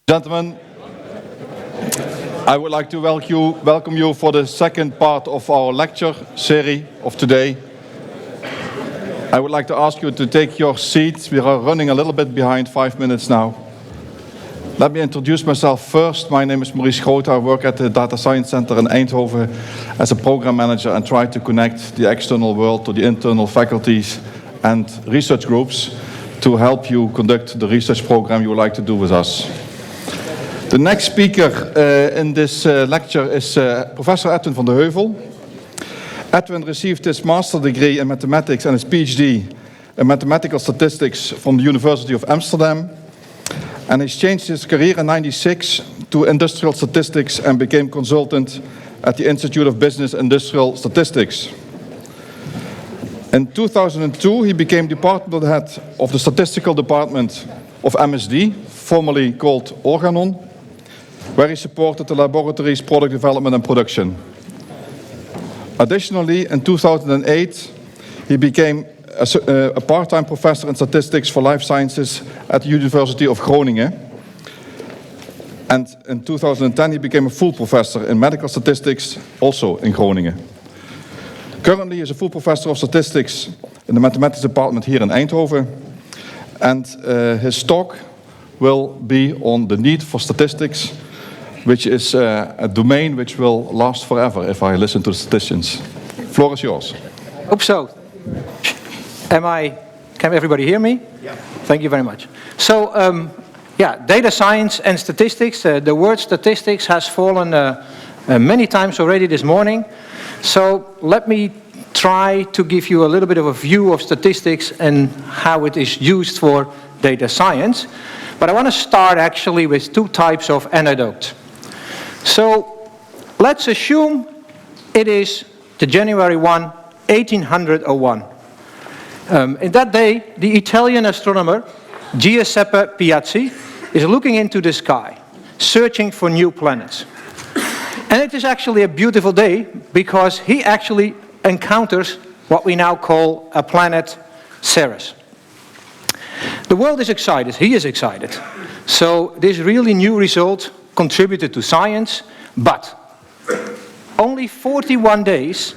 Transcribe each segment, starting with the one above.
Gentlemen, I would like to welcome you for the second part of our lecture series of today. I would like to ask you to take your seats. We are running a little bit behind, 5 minutes now. Let me introduce myself first. My name is Maurice Grote. I work at the Data Science Center in Eindhoven as a program manager and try to connect the external world to the internal faculties and research groups to help you conduct the research program you would like to do with us. The next speaker in this lecture is Professor Edwin van de Heuvel. Edwin received his master's degree in mathematics and his PhD in mathematical statistics from the University of Amsterdam. And he changed his career in 1996 to industrial statistics and became consultant at the Institute of Business Industrial Statistics. In 2002, he became department head of the statistical department of MSD, formerly called Organon, where he supported the laboratory's product development and production. Additionally, in 2008, he became a part-time professor in statistics for life sciences at the University of Groningen. And in 2010, he became a full professor in medical statistics, also in Groningen. Currently, he is a full professor of statistics in the mathematics department here in Eindhoven. And his talk will be on the need for statistics, which is a domain which will last forever if I listen to the statisticians. Floor is yours. Hope so. Can everybody hear me? Yeah. Thank you very much. So, data science and statistics. The word statistics has fallen many times already this morning. So let me try to give you a little bit of a view of statistics and how it is used for data science. But I want to start actually with two types of anecdote. So let's assume it is the January 1, 1801. In that day, the Italian astronomer Giuseppe Piazzi is looking into the sky, searching for new planets. And it is actually a beautiful day because he actually encounters what we now call a planet Ceres. The world is excited, he is excited. So this really new result contributed to science, but only 41 days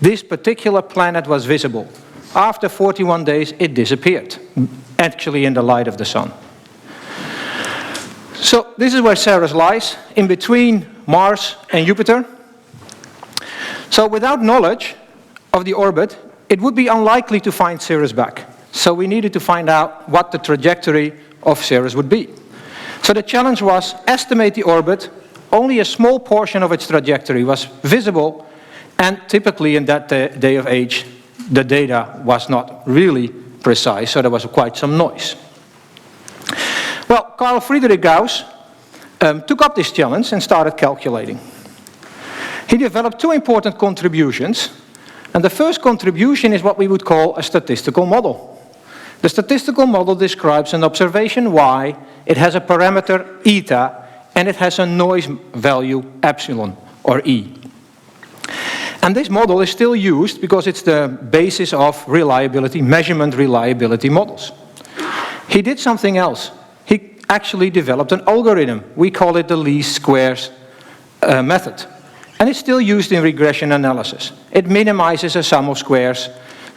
this particular planet was visible. After 41 days it disappeared, actually in the light of the sun. So this is where Ceres lies, in between Mars and Jupiter. So without knowledge of the orbit, it would be unlikely to find Ceres back. So we needed to find out what the trajectory of Ceres would be. So the challenge was estimate the orbit. Only a small portion of its trajectory was visible, and typically in that day of age, the data was not really precise, so there was quite some noise. Well, Carl Friedrich Gauss took up this challenge and started calculating. He developed two important contributions, and the first contribution is what we would call a statistical model. The statistical model describes an observation Y, it has a parameter eta, and it has a noise value epsilon, or E. And this model is still used because it's the basis of reliability, measurement reliability models. He did something else. He actually developed an algorithm. We call it the least squares method. And it's still used in regression analysis. It minimizes a sum of squares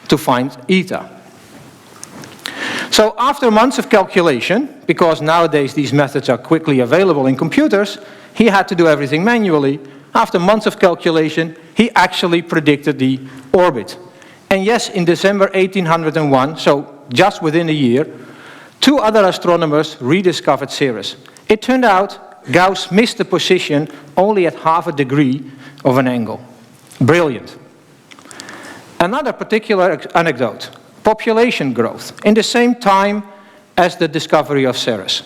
to find eta. So after months of calculation, because nowadays these methods are quickly available in computers, he had to do everything manually. After months of calculation, he actually predicted the orbit. And yes, in December 1801, so just within a year, two other astronomers rediscovered Ceres. It turned out Gauss missed the position only at half a degree of an angle. Brilliant. Another particular anecdote, population growth, in the same time as the discovery of Ceres.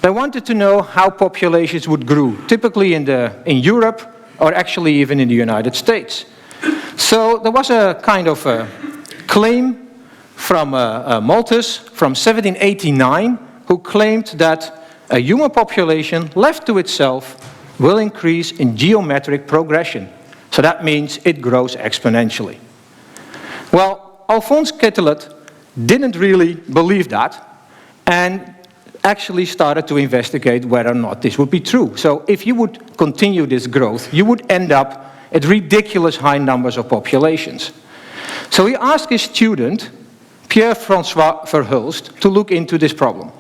They wanted to know how populations would grow, typically in Europe, or actually even in the United States. So there was a kind of a claim from Malthus from 1789, who claimed that a human population left to itself will increase in geometric progression. So that means it grows exponentially. Well, Alphonse Quetelet didn't really believe that, and actually started to investigate whether or not this would be true. So if you would continue this growth, you would end up at ridiculous high numbers of populations. So he asked his student, Pierre-François Verhulst, to look into this problem.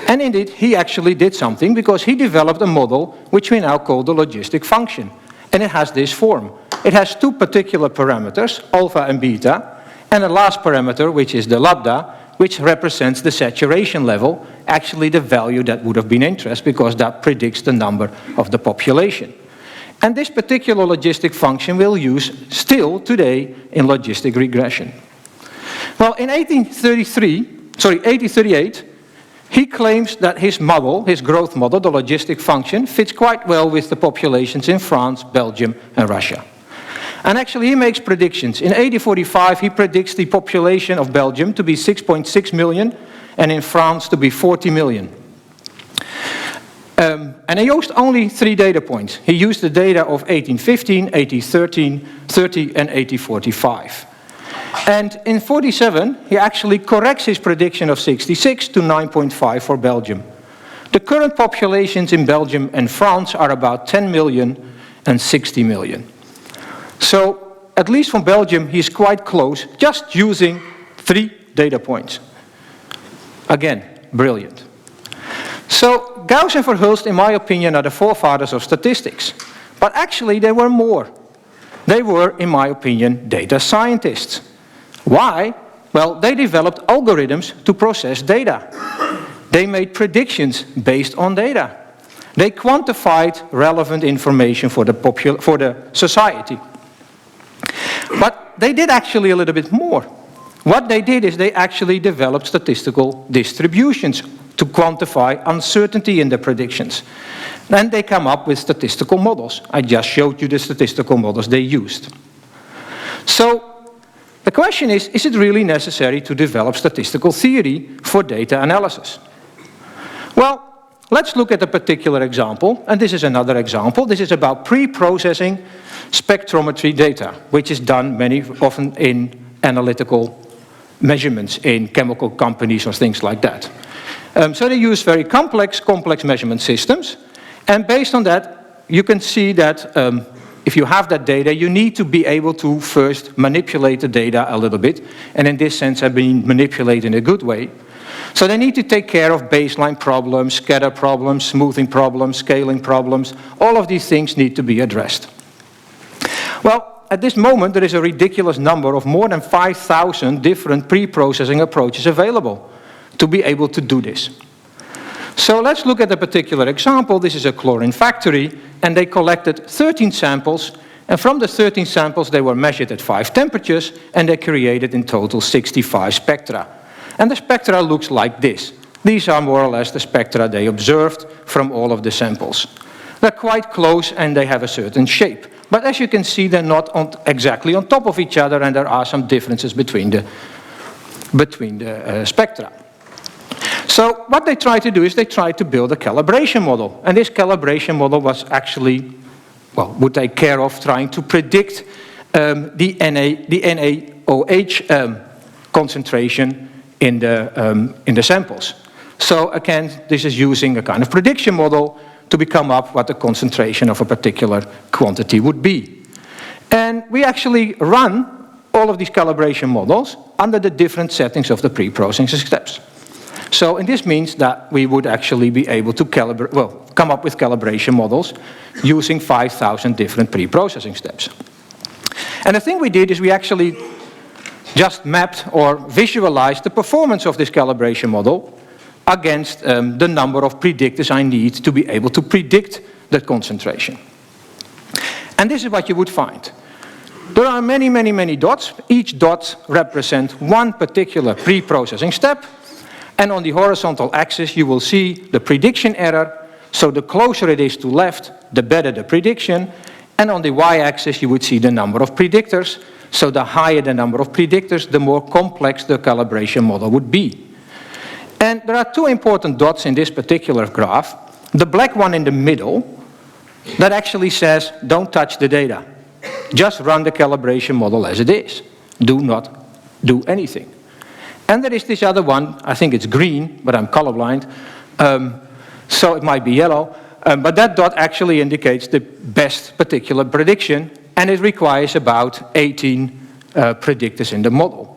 And indeed, he actually did something, because he developed a model which we now call the logistic function. And it has this form. It has two particular parameters, alpha and beta, and a last parameter, which is the lambda, which represents the saturation level, actually the value that would have been interest, because that predicts the number of the population. And this particular logistic function we'll use still today in logistic regression. Well, in 1838, he claims that his model, his growth model, the logistic function, fits quite well with the populations in France, Belgium, and Russia. And actually, he makes predictions. In 1845, he predicts the population of Belgium to be 6.6 million, and in France to be 40 million. And he used only 3 data points. He used the data of 1815, 1830, and 1845. And in 47, he actually corrects his prediction of 66 to 9.5 for Belgium. The current populations in Belgium and France are about 10 million and 60 million. So, at least from Belgium, he's quite close, just using 3 data points. Again, brilliant. So, Gauss and Verhulst, in my opinion, are the forefathers of statistics. But actually, there were more. They were, in my opinion, data scientists. Why? Well, they developed algorithms to process data. They made predictions based on data. They quantified relevant information for the society. But they did actually a little bit more. What they did is they actually developed statistical distributions to quantify uncertainty in the predictions. And they come up with statistical models. I just showed you the statistical models they used. So, the question is it really necessary to develop statistical theory for data analysis? Well, let's look at a particular example, and this is another example. This is about pre-processing spectrometry data, which is done often in analytical measurements in chemical companies or things like that. So they use very complex measurement systems, and based on that, you can see that if you have that data, you need to be able to first manipulate the data a little bit, and in this sense, I've been manipulated in a good way. So they need to take care of baseline problems, scatter problems, smoothing problems, scaling problems. All of these things need to be addressed. Well, at this moment, there is a ridiculous number of more than 5,000 different pre-processing approaches available to be able to do this. So let's look at a particular example. This is a chlorine factory, and they collected 13 samples, and from the 13 samples, they were measured at 5 temperatures, and they created in total 65 spectra. And the spectra looks like this. These are more or less the spectra they observed from all of the samples. They're quite close, and they have a certain shape. But as you can see, they're not exactly on top of each other, and there are some differences between the spectra. So what they tried to do is they tried to build a calibration model. And this calibration model was actually, well, would take care of trying to predict the NaOH concentration in the samples. So again, this is using a kind of prediction model to come up what the concentration of a particular quantity would be. And we actually run all of these calibration models under the different settings of the pre-processing steps. So, and this means that we would actually be able to come up with calibration models using 5,000 different pre-processing steps. And the thing we did is we actually just mapped or visualized the performance of this calibration model against the number of predictors I need to be able to predict the concentration. And this is what you would find. There are many, many, many dots. Each dot represents one particular pre-processing step. And on the horizontal axis, you will see the prediction error. So the closer it is to left, the better the prediction. And on the y-axis, you would see the number of predictors. So the higher the number of predictors, the more complex the calibration model would be. And there are 2 important dots in this particular graph. The black one in the middle, that actually says, don't touch the data. Just run the calibration model as it is. Do not do anything. And there is this other one, I think it's green, but I'm colorblind, So it might be yellow, but that dot actually indicates the best particular prediction, and it requires about 18 predictors in the model.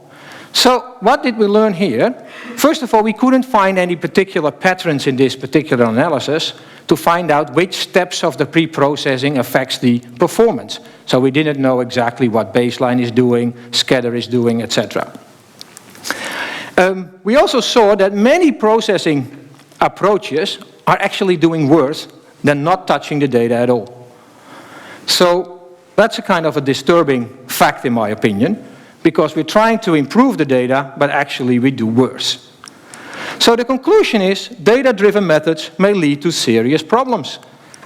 So what did we learn here? First of all, we couldn't find any particular patterns in this particular analysis to find out which steps of the pre-processing affects the performance. So we didn't know exactly what baseline is doing, scatter is doing, etc. We also saw that many processing approaches are actually doing worse than not touching the data at all. So that's a kind of a disturbing fact in my opinion, because we're trying to improve the data, but actually we do worse. So the conclusion is data-driven methods may lead to serious problems,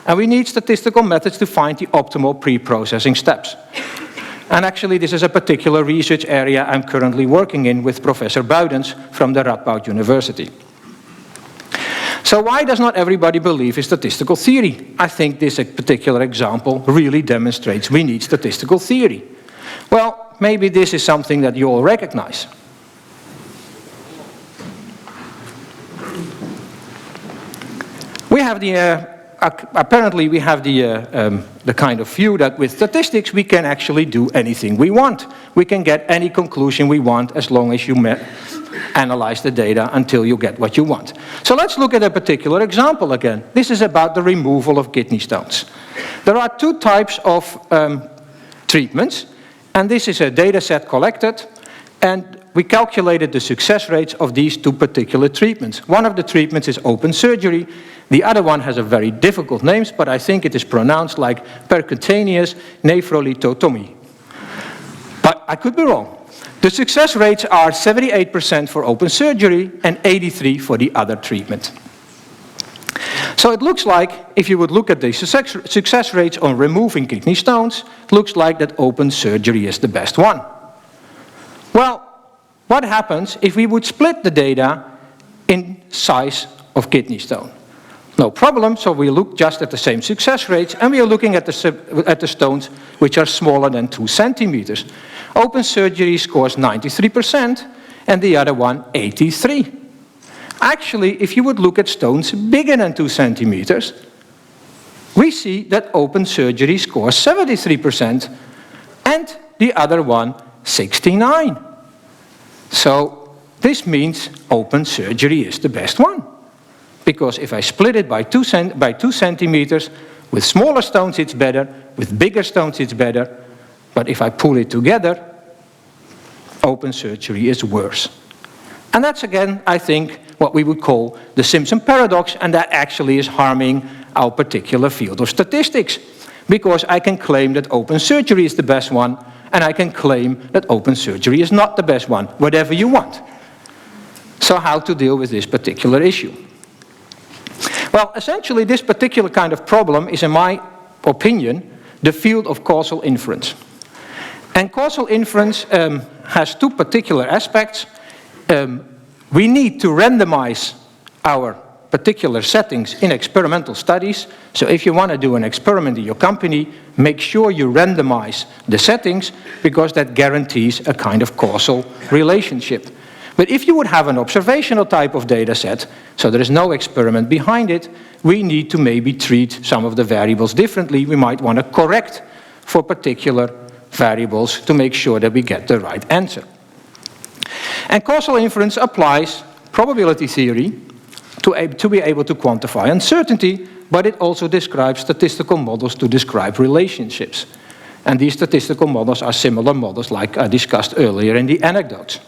and we need statistical methods to find the optimal pre-processing steps. And actually this is a particular research area I'm currently working in with Professor Buidens from the Radboud University. So why does not everybody believe in statistical theory? I think this particular example really demonstrates we need statistical theory. Well, maybe this is something that you all recognize. We have apparently we have the kind of view that with statistics we can actually do anything we want. We can get any conclusion we want as long as you analyze the data until you get what you want. So let's look at a particular example again. This is about the removal of kidney stones. There are two types of treatments, and this is a data set collected, and we calculated the success rates of these two particular treatments. One of the treatments is open surgery. The other one has a very difficult name, but I think it is pronounced like percutaneous nephrolithotomy. But I could be wrong. The success rates are 78% for open surgery and 83% for the other treatment. So it looks like, if you would look at the success rates on removing kidney stones, it looks like that open surgery is the best one. Well, what happens if we would split the data in size of kidney stone? No problem, so we look just at the same success rates, and we are looking at the stones which are smaller than 2 centimeters. Open surgery scores 93%, and the other one 83%. Actually, if you would look at stones bigger than 2 centimeters, we see that open surgery scores 73%, and the other one 69%. So this means open surgery is the best one. Because if I split it by 2 centimeters, with smaller stones it's better, with bigger stones it's better, but if I pull it together, open surgery is worse. And that's again, I think, what we would call the Simpson paradox, and that actually is harming our particular field of statistics. Because I can claim that open surgery is the best one, and I can claim that open surgery is not the best one, whatever you want. So how to deal with this particular issue? Well, essentially this particular kind of problem is, in my opinion, the field of causal inference. And causal inference has two particular aspects. We need to randomize our particular settings in experimental studies. So if you want to do an experiment in your company, make sure you randomize the settings, because that guarantees a kind of causal relationship. But if you would have an observational type of data set, so there is no experiment behind it, we need to maybe treat some of the variables differently. We might want to correct for particular variables to make sure that we get the right answer. And causal inference applies probability theory to be able to quantify uncertainty, but it also describes statistical models to describe relationships. And these statistical models are similar models like I discussed earlier in the anecdotes.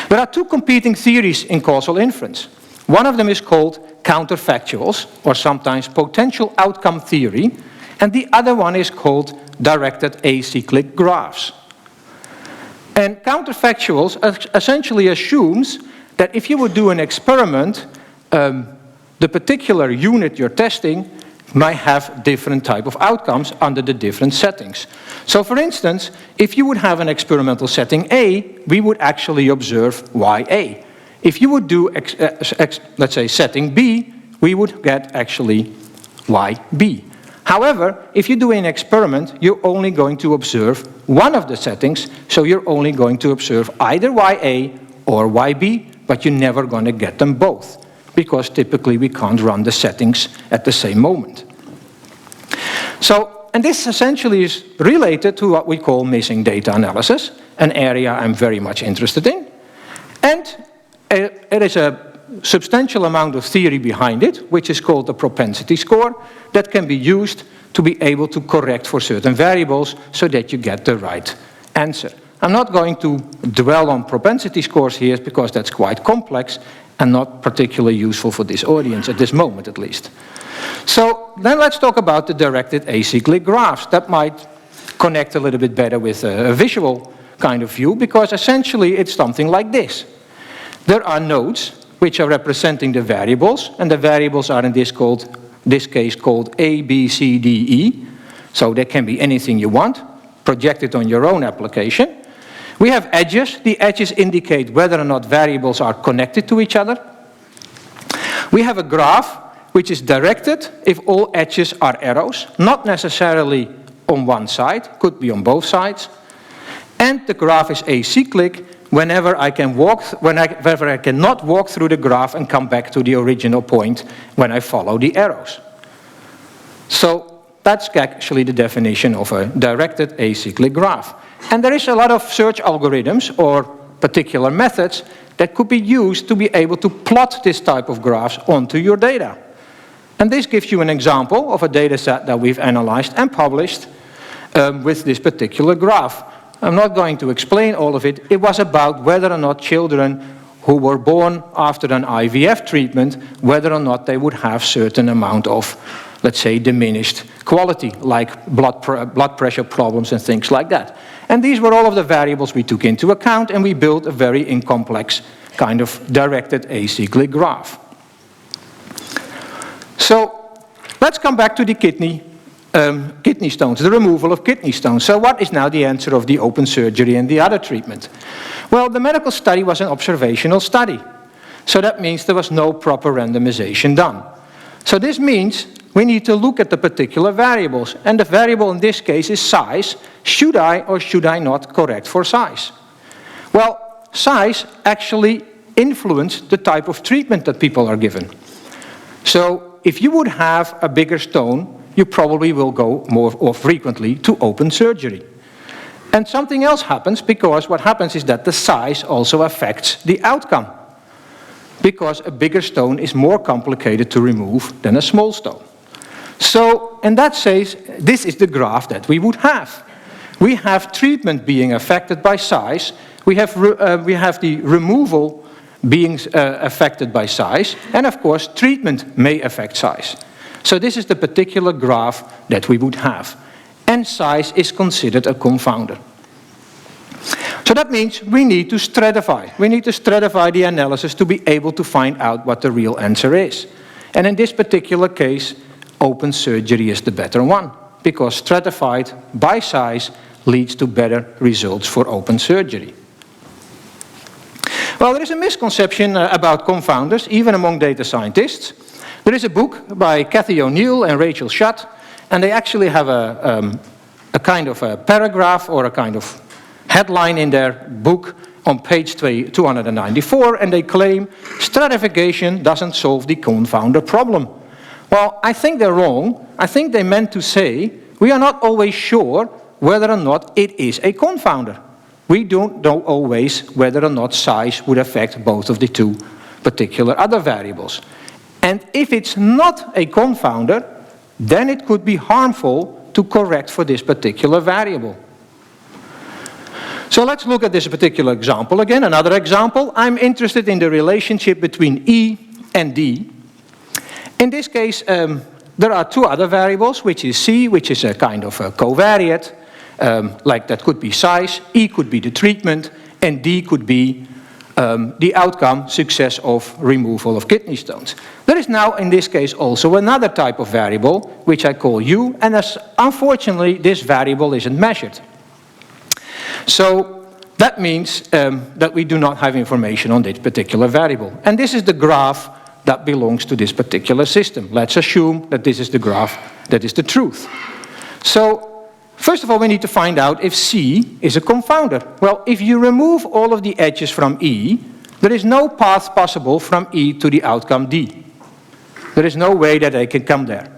There are two competing theories in causal inference. One of them is called counterfactuals, or sometimes potential outcome theory, and the other one is called directed acyclic graphs. And counterfactuals essentially assumes that if you would do an experiment, the particular unit you're testing might have different type of outcomes under the different settings. So for instance, if you would have an experimental setting A, we would actually observe YA. If you would do, let's say, setting B, we would get actually YB. However, if you do an experiment, you're only going to observe one of the settings, so you're only going to observe either YA or YB, but you're never going to get them both, because typically we can't run the settings at the same moment. So, and this essentially is related to what we call missing data analysis, an area I'm very much interested in. And there is a substantial amount of theory behind it, which is called the propensity score, that can be used to be able to correct for certain variables so that you get the right answer. I'm not going to dwell on propensity scores here because that's quite complex and not particularly useful for this audience, at this moment at least. So then let's talk about the directed acyclic graphs. That might connect a little bit better with a visual kind of view, because essentially it's something like this. There are nodes which are representing the variables, and the variables are in this case called A, B, C, D, E. So there can be anything you want, projected on your own application. We have edges. The edges indicate whether or not variables are connected to each other. We have a graph which is directed if all edges are arrows, not necessarily on one side, could be on both sides. And the graph is acyclic whenever I cannot walk through the graph and come back to the original point when I follow the arrows. So that's actually the definition of a directed acyclic graph. And there is a lot of search algorithms or particular methods that could be used to be able to plot this type of graphs onto your data. And this gives you an example of a data set that we've analyzed and published with this particular graph. I'm not going to explain all of it. It was about whether or not children who were born after an IVF treatment, whether or not they would have certain amount of, let's say, diminished quality, like blood pressure problems and things like that. And these were all of the variables we took into account, and we built a very incomplex kind of directed acyclic graph. So let's come back to the kidney stones, the removal of kidney stones. So what is now the answer of the open surgery and the other treatment? Well, the medical study was an observational study. So that means there was no proper randomization done. So this means we need to look at the particular variables. And the variable in this case is size. Should I or should I not correct for size? Well, size actually influences the type of treatment that people are given. So if you would have a bigger stone, you probably will go more or frequently to open surgery. And something else happens, because what happens is that the size also affects the outcome. Because a bigger stone is more complicated to remove than a small stone. So in that case, this is the graph that we would have. We have treatment being affected by size. We have the removal being affected by size. And of course, treatment may affect size. So this is the particular graph that we would have. And size is considered a confounder. So that means we need to stratify. We need to stratify the analysis to be able to find out what the real answer is. And in this particular case, open surgery is the better one, because stratified by size leads to better results for open surgery. Well, there is a misconception about confounders, even among data scientists. There is a book by Cathy O'Neill and Rachel Schutt, and they actually have a kind of a paragraph or a kind of headline in their book on page 294, and they claim stratification doesn't solve the confounder problem. Well, I think they're wrong. I think they meant to say we are not always sure whether or not it is a confounder. We don't know always whether or not size would affect both of the two particular other variables. And if it's not a confounder, then it could be harmful to correct for this particular variable. So let's look at this particular example again. Another example. I'm interested in the relationship between E and D. In this case, there are two other variables, which is C, which is a kind of a covariate, like that could be size, E could be the treatment, and D could be the outcome, success of removal of kidney stones. There is now, in this case, also another type of variable, which I call U, and unfortunately, this variable isn't measured. So that means that we do not have information on this particular variable. And this is the graph that belongs to this particular system. Let's assume that this is the graph that is the truth. So first of all, we need to find out if C is a confounder. Well, if you remove all of the edges from E, There is no path possible from E to the outcome D. There is no way that they can come there.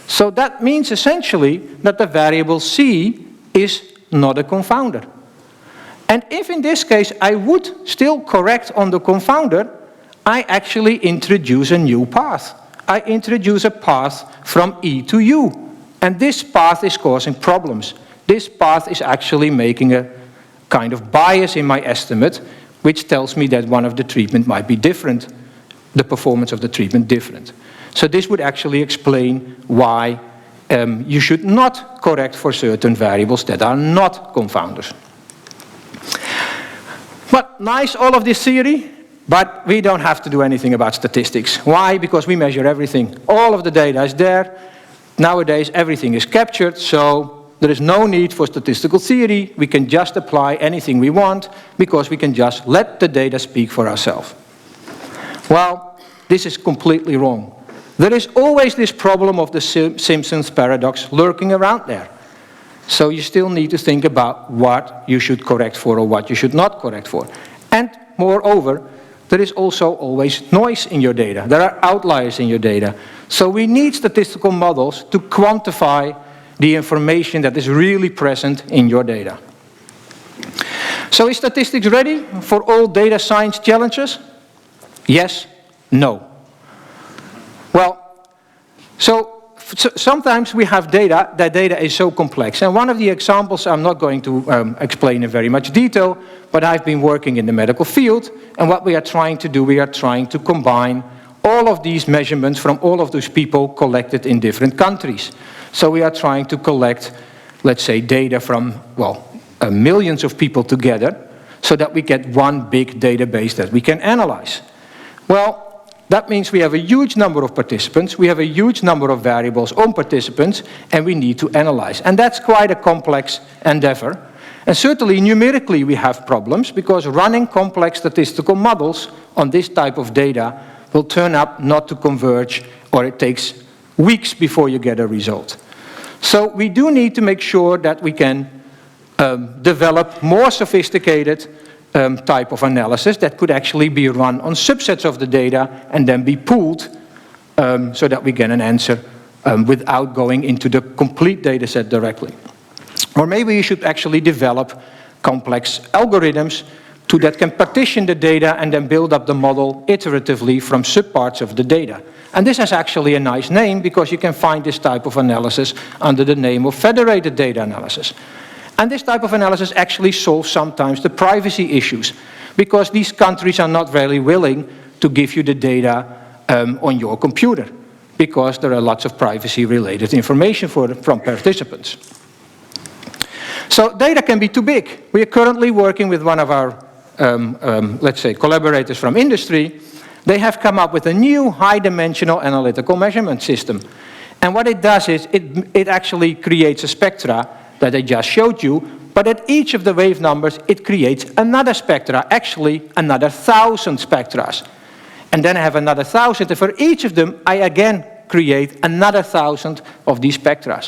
So that means essentially that the variable C is not a confounder. And if in this case I would still correct on the confounder, I actually introduce a new path. I introduce a path from E to U. And this path is causing problems. This path is actually making a kind of bias in my estimate, which tells me that one of the treatment might be different, the performance of the treatment different. So this would actually explain why you should not correct for certain variables that are not confounders. But nice, all of this theory, but we don't have to do anything about statistics. Why? Because we measure everything. All of the data is there. Nowadays, everything is captured, so there is no need for statistical theory. We can just apply anything we want because we can just let the data speak for ourselves. Well, this is completely wrong. There is always this problem of the Simpson's paradox lurking around there. So you still need to think about what you should correct for or what you should not correct for. And moreover, there is also always noise in your data. There are outliers in your data. So we need statistical models to quantify the information that is really present in your data. So is statistics ready for all data science challenges? Yes, no. Well, so sometimes we have data, that data is so complex. And one of the examples, I'm not going to explain in very much detail, but I've been working in the medical field, and what we are trying to do, we are trying to combine all of these measurements from all of those people collected in different countries. So we are trying to collect, let's say, data from, well, millions of people together, so that we get one big database that we can analyze. Well, that means we have a huge number of participants, we have a huge number of variables on participants, and we need to analyze. And that's quite a complex endeavor. And certainly numerically we have problems, because running complex statistical models on this type of data will turn up not to converge, or it takes weeks before you get a result. So we do need to make sure that we can develop more sophisticated type of analysis that could actually be run on subsets of the data and then be pooled so that we get an answer without going into the complete data set directly. Or maybe you should actually develop complex algorithms that can partition the data and then build up the model iteratively from subparts of the data. And this has actually a nice name, because you can find this type of analysis under the name of federated data analysis. And this type of analysis actually solves sometimes the privacy issues, because these countries are not really willing to give you the data on your computer, because there are lots of privacy-related information from participants. So data can be too big. We are currently working with one of our, let's say, collaborators from industry. They have come up with a new high-dimensional analytical measurement system. And what it does is it actually creates a spectra that I just showed you, but at each of the wave numbers, it creates another spectra, actually another 1,000 spectra. And then I have another 1,000, and for each of them, I again create another 1,000 of these spectra.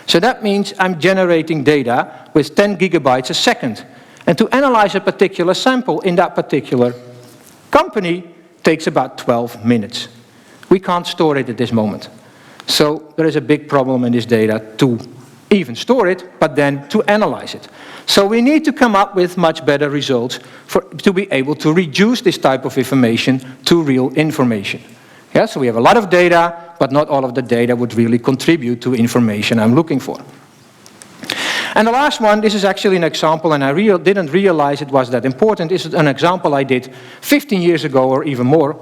So that means I'm generating data with 10 gigabytes a second. And to analyze a particular sample in that particular company takes about 12 minutes. We can't store it at this moment. So there is a big problem in this data to even store it, but then to analyze it. So we need to come up with much better results to be able to reduce this type of information to real information. Yeah, so we have a lot of data, but not all of the data would really contribute to information I'm looking for. And the last one, this is actually an example, and I didn't realize it was that important. This is an example I did 15 years ago or even more.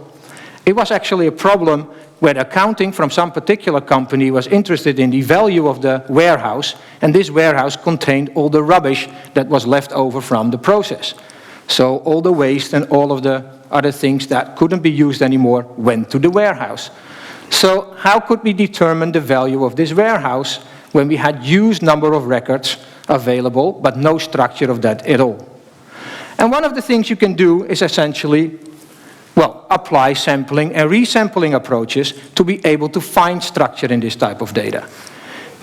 It was actually a problem where accounting from some particular company was interested in the value of the warehouse, and this warehouse contained all the rubbish that was left over from the process. So all the waste and all of the other things that couldn't be used anymore went to the warehouse. So how could we determine the value of this warehouse when we had huge number of records available, but no structure of that at all? And one of the things you can do is essentially, well, apply sampling and resampling approaches to be able to find structure in this type of data.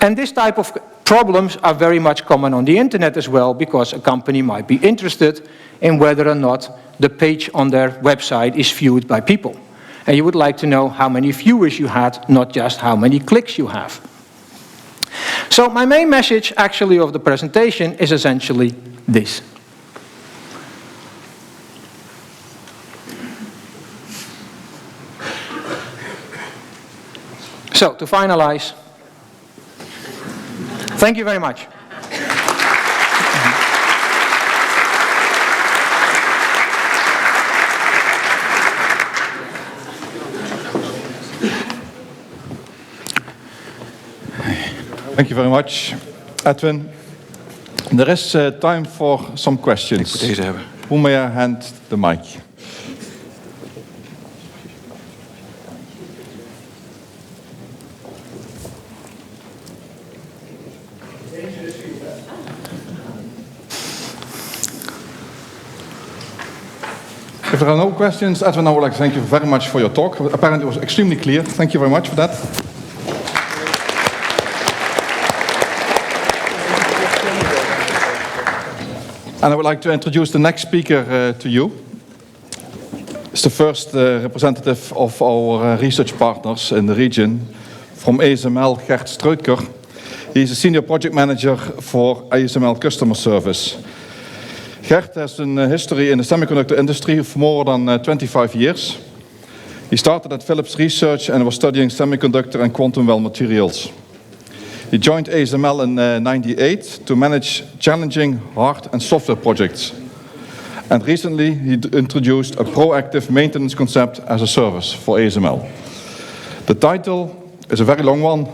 And this type of problems are very much common on the internet as well, because a company might be interested in whether or not the page on their website is viewed by people. And you would like to know how many viewers you had, not just how many clicks you have. So my main message actually of the presentation is essentially this. So to finalize, thank you very much. Thank you very much, Edwin. There is time for some questions. Who may I hand the mic? If there are no questions, Edwin, I would like to thank you very much for your talk. Apparently it was extremely clear. Thank you very much for that. And I would like to introduce the next speaker to you. It's the first representative of our research partners in the region from ASML, Gert Streutker. He's a senior project manager for ASML customer service. Gert has a history in the semiconductor industry of more than 25 years. He started at Philips Research and was studying semiconductor and quantum well materials. He joined ASML in 1998 to manage challenging hard and software projects. And recently he introduced a proactive maintenance concept as a service for ASML. The title is a very long one,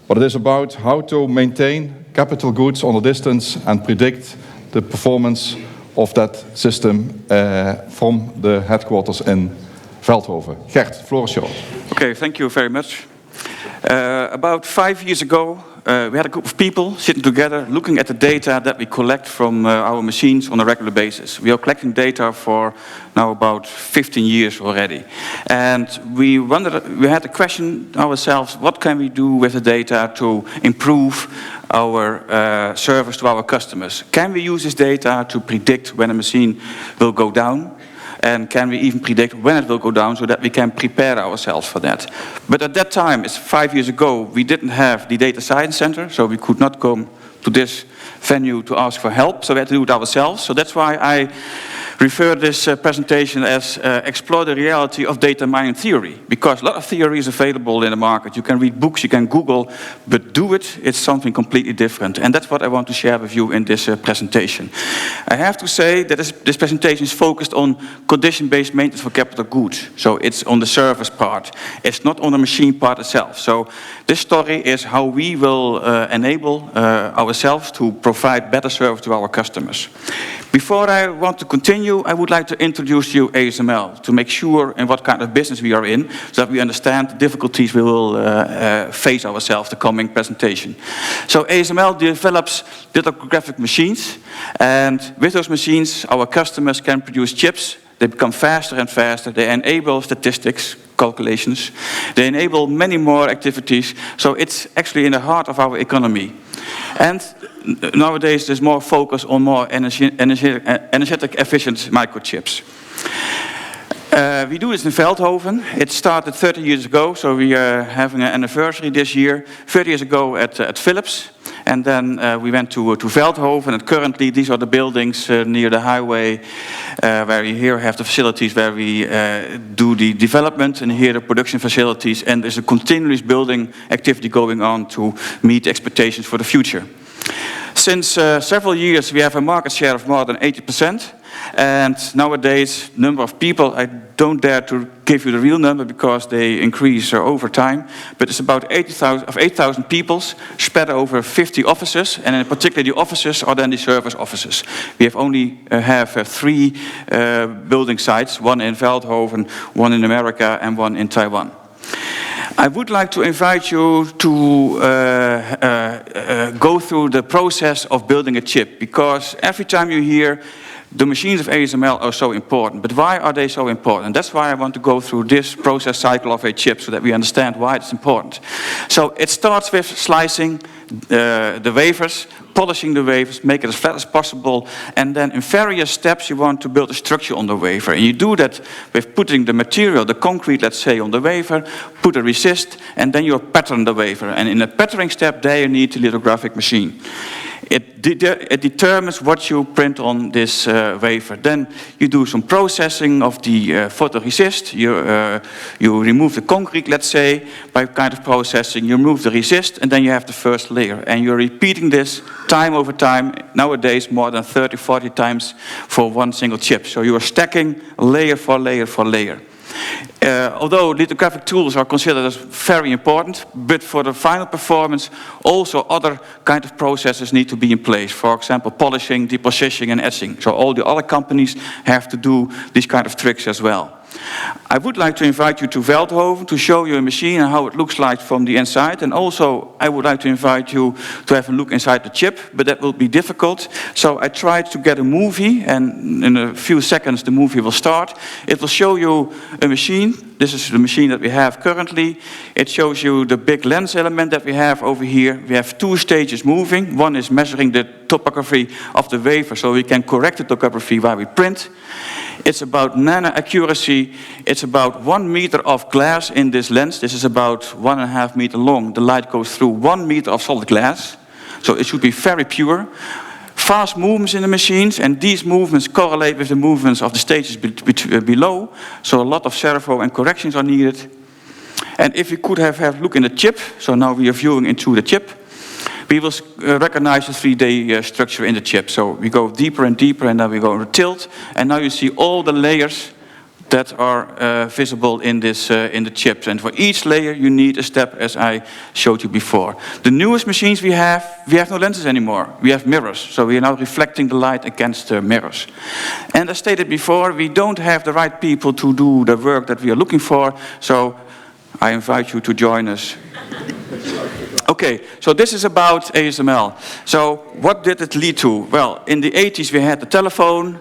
but it is about how to maintain capital goods on a distance and predict the performance of that system from the headquarters in Veldhoven. Gert, the floor is yours. Okay, thank you very much. About 5 years ago, we had a group of people sitting together looking at the data that we collect from our machines on a regular basis. We are collecting data for now about 15 years already. And we had to question ourselves, what can we do with the data to improve our service to our customers? Can we use this data to predict when a machine will go down? And can we even predict when it will go down so that we can prepare ourselves for that? But at that time, it's 5 years ago, we didn't have the data science center, so we could not come to this venue to ask for help, so we had to do it ourselves. So that's why I refer this presentation as explore the reality of data mining theory, because a lot of theory is available in the market. You can read books, you can Google, but do it, it's something completely different. And that's what I want to share with you in this presentation. I have to say that this presentation is focused on condition-based maintenance for capital goods. So it's on the service part. It's not on the machine part itself. So this story is how we will enable ourselves to provide better service to our customers. Before I want to continue, I would like to introduce you ASML to make sure in what kind of business we are in, so that we understand the difficulties we will face ourselves the coming presentation. So ASML develops lithographic machines, and with those machines our customers can produce chips. They become faster and faster. They enable statistics, calculations. They enable many more activities. So it's actually in the heart of our economy. And nowadays there's more focus on more energetic efficient microchips. We do this in Veldhoven. It started 30 years ago, so we are having an anniversary this year. 30 years ago at Philips. And then we went to Veldhoven, and currently these are the buildings near the highway where we here have the facilities where we do the development, and here the production facilities, and there's a continuous building activity going on to meet expectations for the future. Since several years we have a market share of more than 80%, and nowadays number of people, I don't dare to give you the real number because they increase over time, but it's about 8,000 people spread over 50 offices, and in particular the offices are then the service offices. We have 3 building sites, one in Veldhoven, one in America, and one in Taiwan. I would like to invite you to go through the process of building a chip, because every time you hear The machines of ASML are so important, but why are they so important? And that's why I want to go through this process cycle of a chip so that we understand why it's important. So it starts with slicing the wafers, polishing the wafers, make it as flat as possible, and then in various steps you want to build a structure on the wafer. And you do that with putting the material, the concrete, let's say, on the wafer, put a resist, and then you pattern the wafer. And in the patterning step, there you need the lithographic machine. It determines what you print on this wafer. Then you do some processing of the photoresist. You remove the concrete, let's say, by kind of processing. You remove the resist, and then you have the first layer. And you're repeating this time over time, nowadays more than 30, 40 times for one single chip. So you are stacking layer for layer for layer. Although lithographic tools are considered as very important, but for the final performance, also other kind of processes need to be in place. For example, polishing, depositioning, and etching. So all the other companies have to do these kind of tricks as well. I would like to invite you to Veldhoven to show you a machine and how it looks like from the inside. And also, I would like to invite you to have a look inside the chip, but that will be difficult. So I tried to get a movie, and in a few seconds the movie will start. It will show you a machine. This is the machine that we have currently. It shows you the big lens element that we have over here. We have two stages moving. One is measuring the topography of the wafer, so we can correct the topography while we print. It's about nano accuracy. It's about 1 meter of glass in this lens. This is about 1.5 meters long. The light goes through 1 meter of solid glass. So it should be very pure. Fast movements in the machines, and these movements correlate with the movements of the stages below. So a lot of servo and corrections are needed. And if we could have a look in the chip, so now we are viewing into the chip, we will recognize the 3D structure in the chip. So we go deeper and deeper, and then we go to tilt. And now you see all the layers that are visible in the chips. And for each layer, you need a step, as I showed you before. The newest machines we have no lenses anymore. We have mirrors. So we are now reflecting the light against the mirrors. And as stated before, we don't have the right people to do the work that we are looking for. So I invite you to join us. Okay, so this is about ASML. So what did it lead to? Well, in the 80s we had the telephone,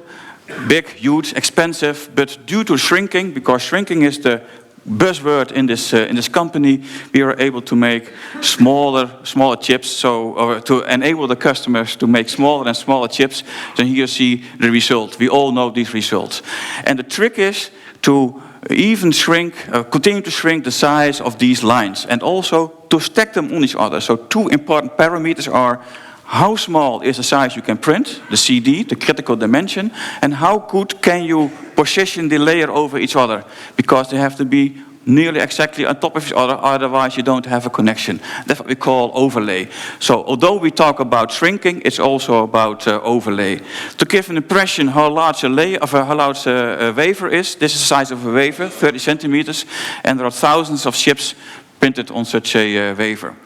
big, huge, expensive, but due to shrinking, because shrinking is the buzzword in this company, we were able to make smaller chips, so to enable the customers to make smaller and smaller chips. Then here you see the result. We all know these results. And the trick is to even continue to shrink the size of these lines, and also to stack them on each other. So two important parameters are how small is the size you can print, the CD, the critical dimension, and how good can you position the layer over each other, because they have to be nearly exactly on top of each other, otherwise you don't have a connection. That's what we call overlay. So although we talk about shrinking, it's also about overlay. To give an impression how large a layer of how large a wafer is, this is the size of a wafer, 30 centimeters, and there are thousands of chips printed on such a wafer.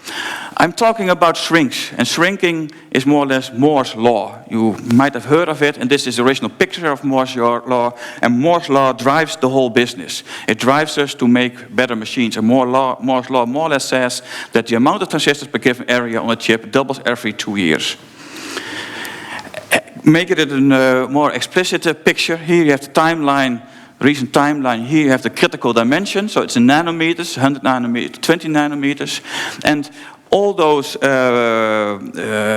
I'm talking about shrinks, and shrinking is more or less Moore's law. You might have heard of it, and this is the original picture of Moore's law, and Moore's law drives the whole business. It drives us to make better machines, and Moore's law more or less says that the amount of transistors per given area on a chip doubles every 2 years. Make it in a more explicit picture. Here you have the timeline, recent timeline. Here you have the critical dimension, so it's in nanometers, 100 nanometers, 20 nanometers, and all those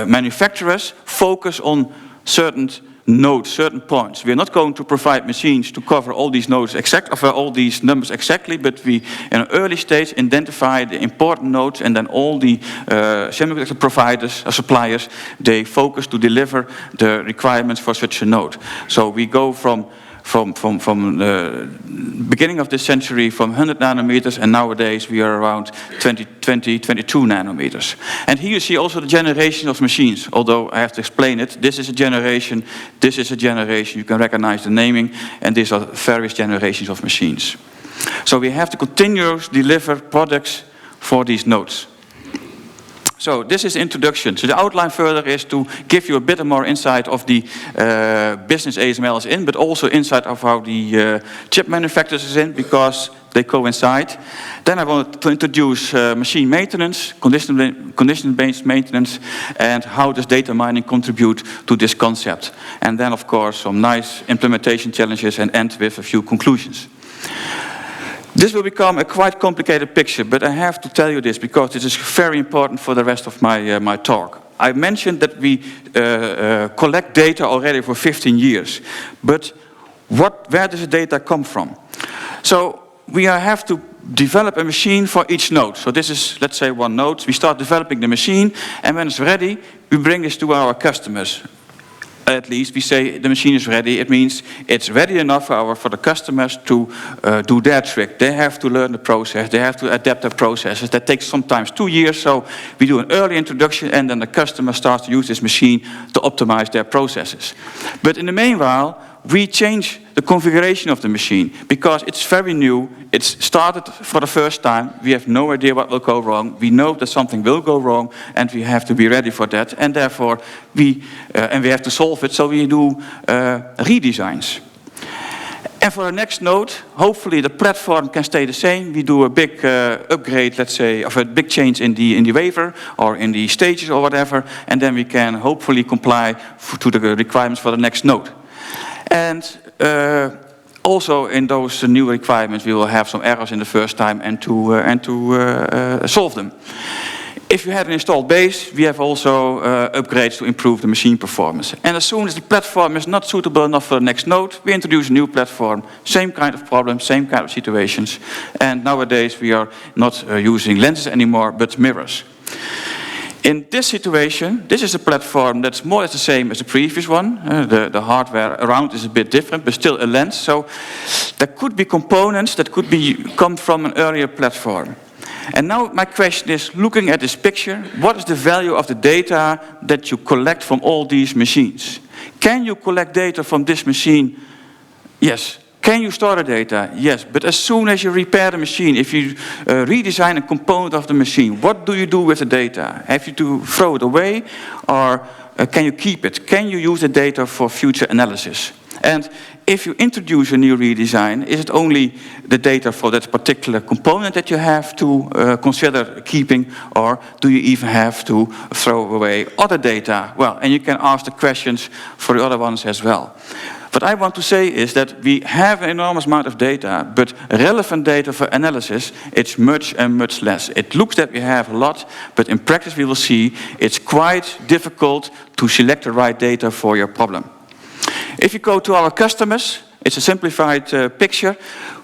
manufacturers focus on certain nodes, certain points. We are not going to provide machines to cover all these nodes all these numbers exactly, but we, in an early stage, identify the important nodes, and then all the semiconductor providers, suppliers, they focus to deliver the requirements for such a node. So we go from the beginning of this century from 100 nanometers, and nowadays we are around 22 nanometers. And here you see also the generation of machines, although I have to explain it. This is a generation, this is a generation. You can recognize the naming, and these are various generations of machines. So we have to continuously deliver products for these nodes. So this is the introduction. So the outline further is to give you a bit more insight of the business ASML is in, but also insight of how the chip manufacturers is in, because they coincide. Then I want to introduce machine maintenance, condition-based maintenance, and how does data mining contribute to this concept. And then, of course, some nice implementation challenges and end with a few conclusions. This will become a quite complicated picture, but I have to tell you this because this is very important for the rest of my talk. I mentioned that we collect data already for 15 years, but where does the data come from? So we have to develop a machine for each node. So this is, let's say, one node. We start developing the machine, and when it's ready, we bring this to our customers. At least we say the machine is ready. It means it's ready enough for the customers to do their trick. They have to learn the process. They have to adapt their processes. That takes sometimes 2 years. So we do an early introduction, and then the customer starts to use this machine to optimize their processes. But in the meanwhile, we change the configuration of the machine because it's very new. It's started for the first time. We have no idea what will go wrong. We know that something will go wrong, and we have to be ready for that. And therefore, we have to solve it. So we do redesigns. And for the next node, hopefully the platform can stay the same. We do a big upgrade, let's say, of a big change in the wafer or in the stages or whatever, and then we can hopefully comply to the requirements for the next node. And also in those new requirements, we will have some errors in the first time and to solve them. If you had an installed base, we have also upgrades to improve the machine performance. And as soon as the platform is not suitable enough for the next node, we introduce a new platform, same kind of problem, same kind of situations. And nowadays we are not using lenses anymore, but mirrors. In this situation, this is a platform that's more or less the same as the previous one. The hardware around is a bit different, but still a lens. So there could be components that could come from an earlier platform. And now my question is, looking at this picture, what is the value of the data that you collect from all these machines? Can you collect data from this machine? Yes. Can you store the data? Yes. But as soon as you repair the machine, if you redesign a component of the machine, what do you do with the data? Have you to throw it away, or can you keep it? Can you use the data for future analysis? And if you introduce a new redesign, is it only the data for that particular component that you have to consider keeping, or do you even have to throw away other data? Well, and you can ask the questions for the other ones as well. What I want to say is that we have an enormous amount of data, but relevant data for analysis, it's much and much less. It looks that we have a lot, but in practice we will see it's quite difficult to select the right data for your problem. If you go to our customers, it's a simplified picture.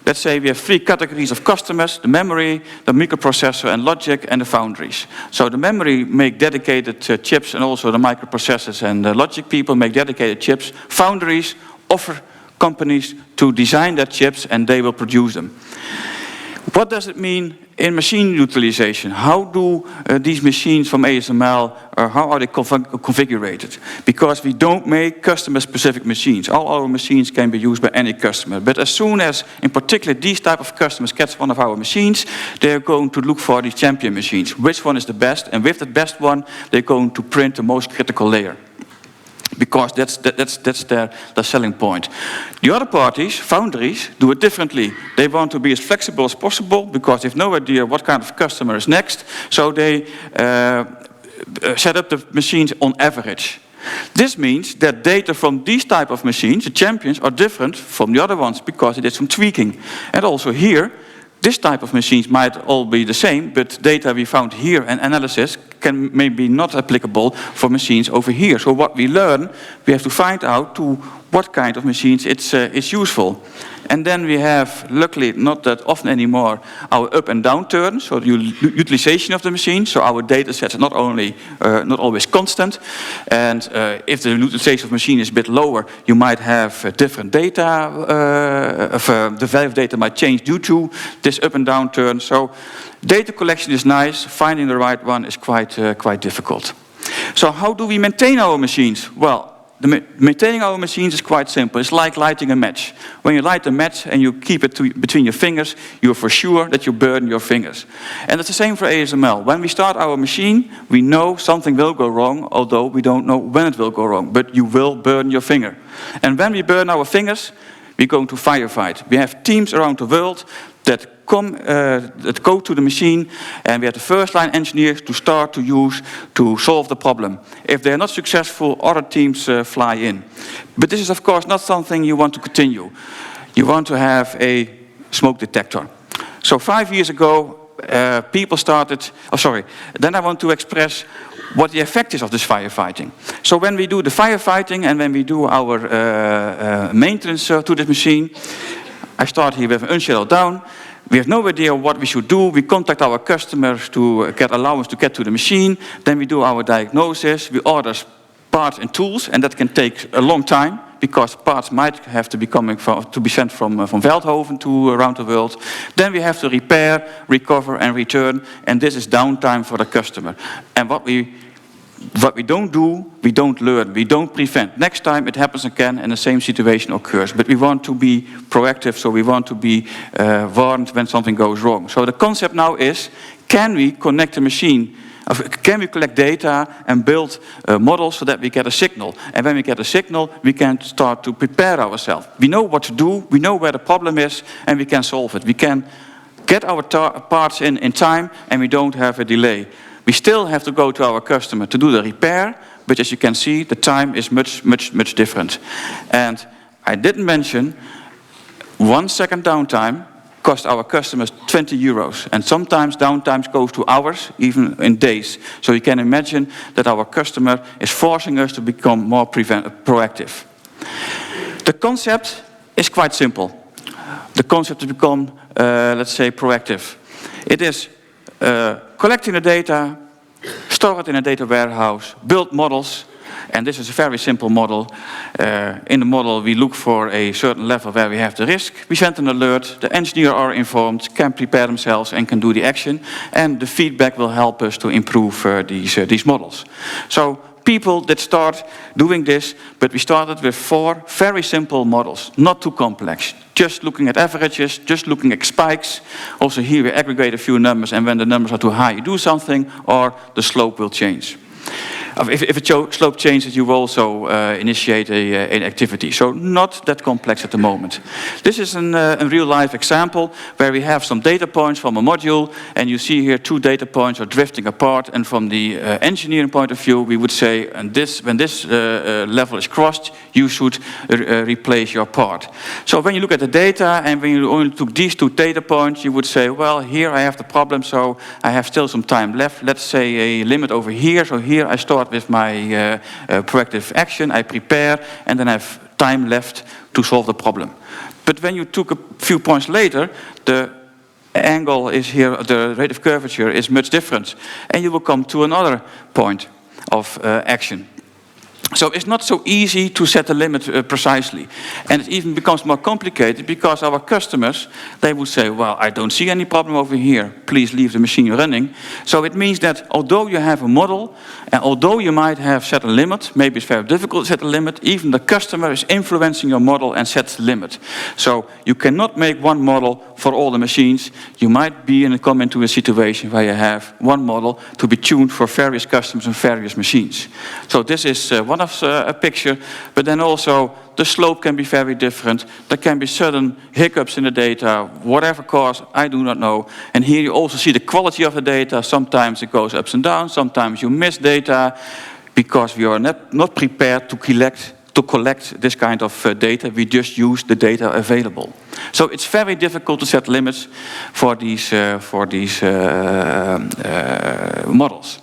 Let's say we have 3 categories of customers: the memory, the microprocessor and logic, and the foundries. So the memory make dedicated chips, and also the microprocessors and the logic people make dedicated chips. Foundries offer companies to design their chips, and they will produce them. What does it mean in machine utilization? How do these machines from ASML, how are they configured? Because we don't make customer-specific machines. All our machines can be used by any customer. But as soon as, in particular, these type of customers get one of our machines, they're going to look for the champion machines. Which one is the best? And with the best one, they're going to print the most critical layer, because that's their selling point. The other parties, foundries, do it differently. They want to be as flexible as possible because they have no idea what kind of customer is next. So they set up the machines on average. This means that data from these type of machines, the champions, are different from the other ones because they did some tweaking. And also here, this type of machines might all be the same, but data we found here and analysis can maybe not applicable for machines over here. So what we learn, we have to find out to what kind of machines it's useful. And then we have, luckily not that often anymore, our up and down turn, so the utilization of the machine. So our data sets are not always constant. And if the utilization of the machine is a bit lower, you might have different data. The value of data might change due to this up and down turn. So data collection is nice. Finding the right one is quite difficult. So how do we maintain our machines? Well, maintaining our machines is quite simple. It's like lighting a match. When you light a match and you keep it between your fingers, you're for sure that you burn your fingers. And it's the same for ASML. When we start our machine, we know something will go wrong, although we don't know when it will go wrong. But you will burn your finger. And when we burn our fingers, we're going to firefight. We have teams around the world that go to the machine, and we have the first line engineers to start to use to solve the problem. If they're not successful, other teams fly in. But this is of course not something you want to continue. You want to have a smoke detector. So 5 years ago, people started, then I want to express what the effect is of this firefighting. So when we do the firefighting and when we do our maintenance to this machine, I start here with an unshadow down. We have no idea what we should do. We contact our customers to get allowance to get to the machine. Then we do our diagnosis. We order parts and tools, and that can take a long time because parts might have to be sent from Veldhoven to around the world. Then we have to repair, recover, and return, and this is downtime for the customer. And what we don't do, we don't learn, we don't prevent. Next time it happens again and the same situation occurs. But we want to be proactive, so we want to be warned when something goes wrong. So the concept now is, can we connect the machine? Can we collect data and build models so that we get a signal? And when we get a signal, we can start to prepare ourselves. We know what to do, we know where the problem is, and we can solve it. We can get our parts in time, and we don't have a delay. We still have to go to our customer to do the repair, but as you can see, the time is much different. And I didn't mention 1 second downtime cost our customers 20 euros. And sometimes downtime goes to hours, even in days. So you can imagine that our customer is forcing us to become more proactive. The concept is quite simple. The concept to become, let's say, proactive. It is collecting the data, store it in a data warehouse, build models, and this is a very simple model. In the model we look for a certain level where we have the risk, we send an alert, the engineers are informed, can prepare themselves and can do the action, and the feedback will help us to improve these models. So people that start doing this, but we started with 4 very simple models, not too complex. Just looking at averages, just looking at spikes. Also here we aggregate a few numbers, and when the numbers are too high, you do something, or the slope will change. If a slope changes, you will also initiate an activity. So not that complex at the moment. This is a real-life example where we have some data points from a module, and you see here 2 data points are drifting apart. And from the engineering point of view, we would say, when this level is crossed, you should replace your part. So when you look at the data, and when you only took these 2 data points, you would say, well, here I have the problem, so I have still some time left. Let's say a limit over here. So here I start with my proactive action, I prepare, and then I have time left to solve the problem. But when you took a few points later, the angle is here, the rate of curvature is much different, and you will come to another point of action. So it's not so easy to set the limit precisely. And it even becomes more complicated because our customers, they would say, well, I don't see any problem over here. Please leave the machine running. So it means that although you have a model, and although you might have set a limit, maybe it's very difficult to set a limit, even the customer is influencing your model and sets the limit. So you cannot make one model for all the machines. You might come into a situation where you have one model to be tuned for various customers and various machines. So this is one of a picture, but then also the slope can be very different. There can be sudden hiccups in the data, whatever cause, I do not know. And here you also see the quality of the data. Sometimes it goes ups and downs, sometimes you miss data because we are not prepared to collect this kind of data. We just use the data available. So it's very difficult to set limits for these models.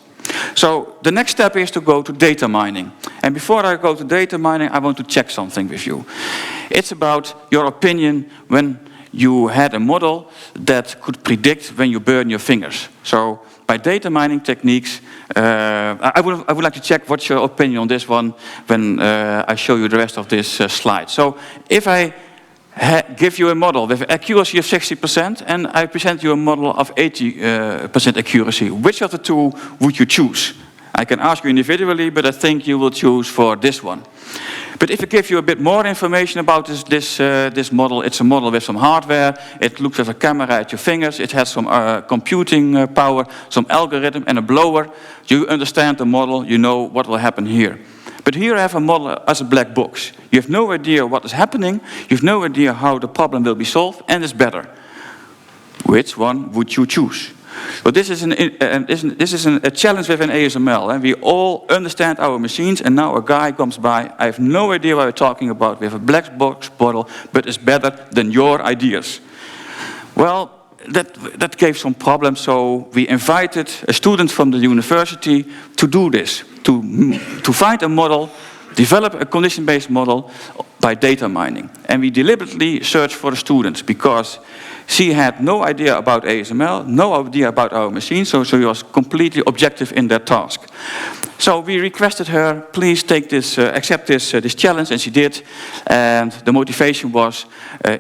So the next step is to go to data mining. And before I go to data mining, I want to check something with you. It's about your opinion when you had a model that could predict when you burn your fingers. So by data mining techniques, I would like to check what's your opinion on this one when I show you the rest of this slide. So if I give you a model with accuracy of 60% and I present you a model of 80% accuracy, which of the 2 would you choose? I can ask you individually, but I think you will choose for this one. But if I give you a bit more information about this model, it's a model with some hardware. It looks with a camera at your fingers. It has some computing power, some algorithm and a blower. You understand the model, you know what will happen here. But here I have a model as a black box. You have no idea what is happening. You have no idea how the problem will be solved, and it's better. Which one would you choose? Well, this is a challenge within ASML. And we all understand our machines, and now a guy comes by. I have no idea what we're talking about. We have a black box model, but it's better than your ideas. Well, that gave some problems, so we invited a student from the university to do this, to find a model, develop a condition-based model by data mining. And we deliberately searched for the students because she had no idea about ASML, no idea about our machine, so she was completely objective in that task. So we requested her, please take this, accept this challenge, and she did. And the motivation was,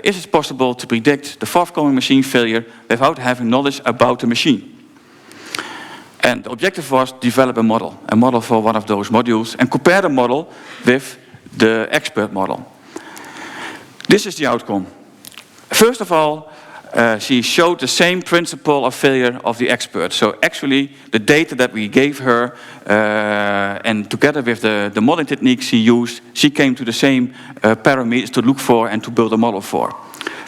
is it possible to predict the forthcoming machine failure without having knowledge about the machine? And the objective was develop a model for one of those modules, and compare the model with the expert model. This is the outcome. First of all, she showed the same principle of failure of the expert. So actually, the data that we gave her, and together with the modeling techniques she used, she came to the same parameters to look for and to build a model for.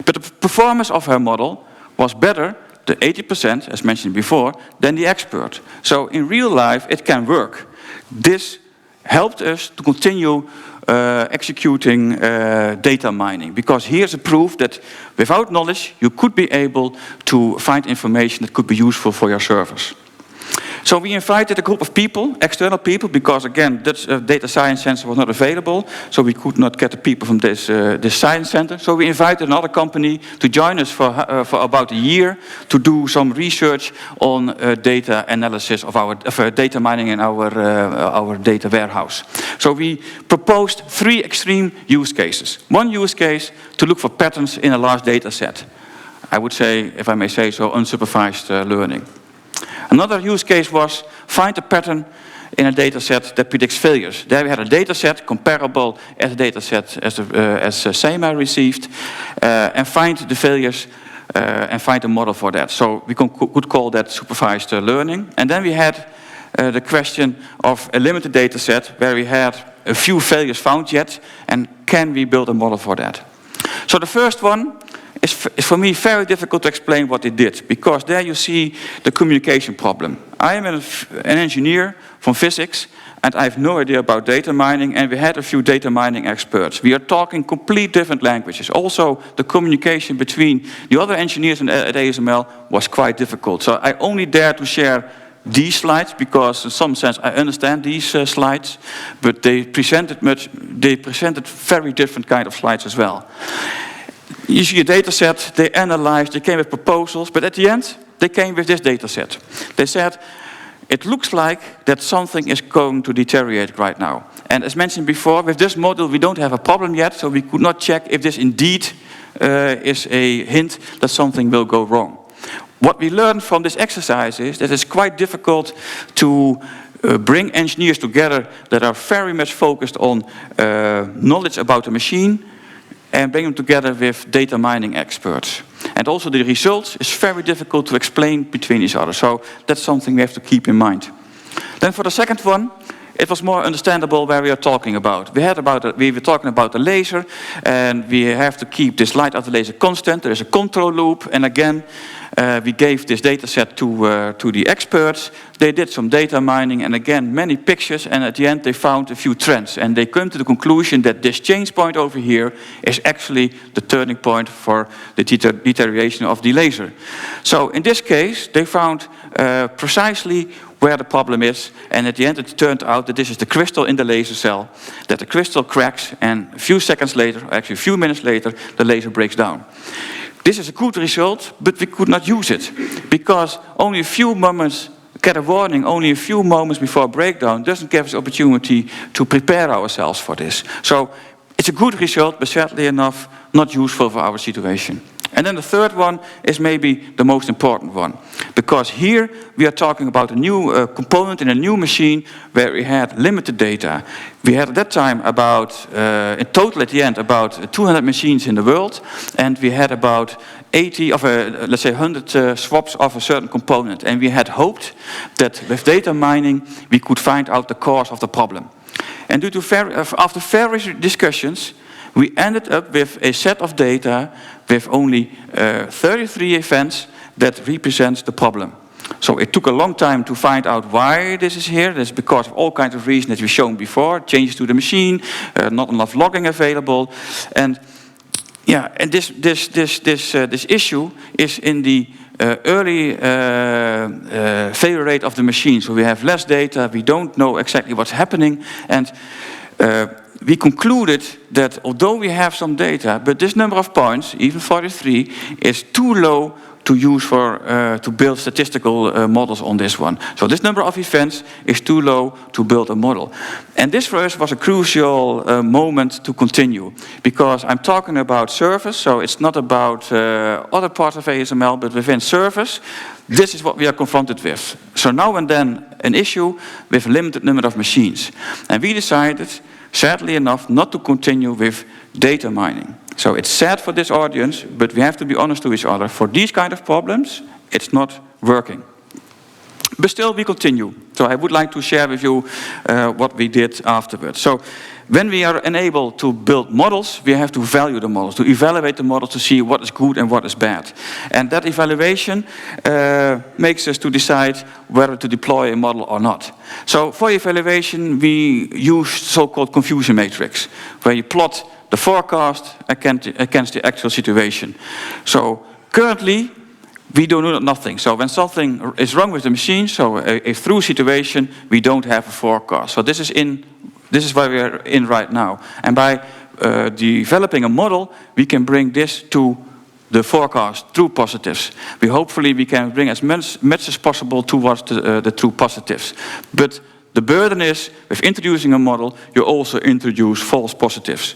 But the performance of her model was better, the 80%, as mentioned before, than the expert. So in real life, it can work. This helped us to continue executing data mining, because here's a proof that without knowledge you could be able to find information that could be useful for your servers. So we invited a group of people, external people, because again, Dutch data science center was not available, so we could not get the people from this science center. So we invited another company to join us for about a year to do some research on data analysis of data mining in our data warehouse. So we proposed 3 extreme use cases. One use case to look for patterns in a large data set. I would say, if I may say so, unsupervised learning. Another use case was find a pattern in a data set that predicts failures. There we had a data set comparable as a data set as SEMA received, and find the failures and find a model for that. So we could call that supervised learning. And then we had the question of a limited data set where we had a few failures found yet, and can we build a model for that? So the first one is for me very difficult to explain what it did, because there you see the communication problem. I am an engineer from physics, and I have no idea about data mining, and we had a few data mining experts. We are talking complete different languages. Also, the communication between the other engineers at ASML was quite difficult. So I only dare to share these slides, because in some sense I understand these slides, but they presented very different kind of slides as well. You see a data set, they analyzed, they came with proposals, but at the end, they came with this data set. They said, it looks like that something is going to deteriorate right now. And as mentioned before, with this model, we don't have a problem yet, so we could not check if this indeed is a hint that something will go wrong. What we learned from this exercise is that it's quite difficult to bring engineers together that are very much focused on knowledge about the machine, and bring them together with data mining experts. And also the results is very difficult to explain between each other. So that's something we have to keep in mind. Then for the second one, it was more understandable where we are talking about. We were talking about the laser, and we have to keep this light of the laser constant. There is a control loop, and again, we gave this data set to the experts. They did some data mining, and again, many pictures, and at the end they found a few trends. And they came to the conclusion that this change point over here is actually the turning point for the deterioration of the laser. So in this case, they found precisely where the problem is, and at the end it turned out that this is the crystal in the laser cell, that the crystal cracks, and a few seconds later, or actually a few minutes later, the laser breaks down. This is a good result, but we could not use it, because only a few moments, get a warning, only a few moments before breakdown doesn't give us opportunity to prepare ourselves for this. So it's a good result, but sadly enough, not useful for our situation. And then the third one is maybe the most important one. Because here we are talking about a new component in a new machine where we had limited data. We had at that time about, in total at the end, about 200 machines in the world. And we had about 80 of, let's say 100 swaps of a certain component. And we had hoped that with data mining, we could find out the cause of the problem. And after various discussions, we ended up with a set of data with only 33 events that represents the problem. So it took a long time to find out why this is here. That's because of all kinds of reasons that we've shown before. Changes to the machine, not enough logging available. And yeah, and this issue is in the early failure rate of the machine. So we have less data, we don't know exactly what's happening. And we concluded that although we have some data, but this number of points, even 43, is too low to use to build statistical models on this one. So this number of events is too low to build a model. And this for us was a crucial moment to continue, because I'm talking about service, so it's not about other parts of ASML, but within service, this is what we are confronted with. So now and then an issue with a limited number of machines. And we decided, sadly enough, not to continue with data mining. So it's sad for this audience, but we have to be honest to each other. For these kind of problems, it's not working. But still, we continue. So I would like to share with you what we did afterwards. So when we are enabled to build models, we have to value the models, to evaluate the models to see what is good and what is bad. And that evaluation makes us to decide whether to deploy a model or not. So for evaluation, we use so-called confusion matrix, where you plot the forecast against the actual situation. So currently, we do nothing. So when something is wrong with the machine, so a through situation, we don't have a forecast. So this is where we are in right now. And by developing a model, we can bring this to the forecast, true positives. Hopefully we can bring as much as possible towards the true positives. But the burden is, with introducing a model, you also introduce false positives.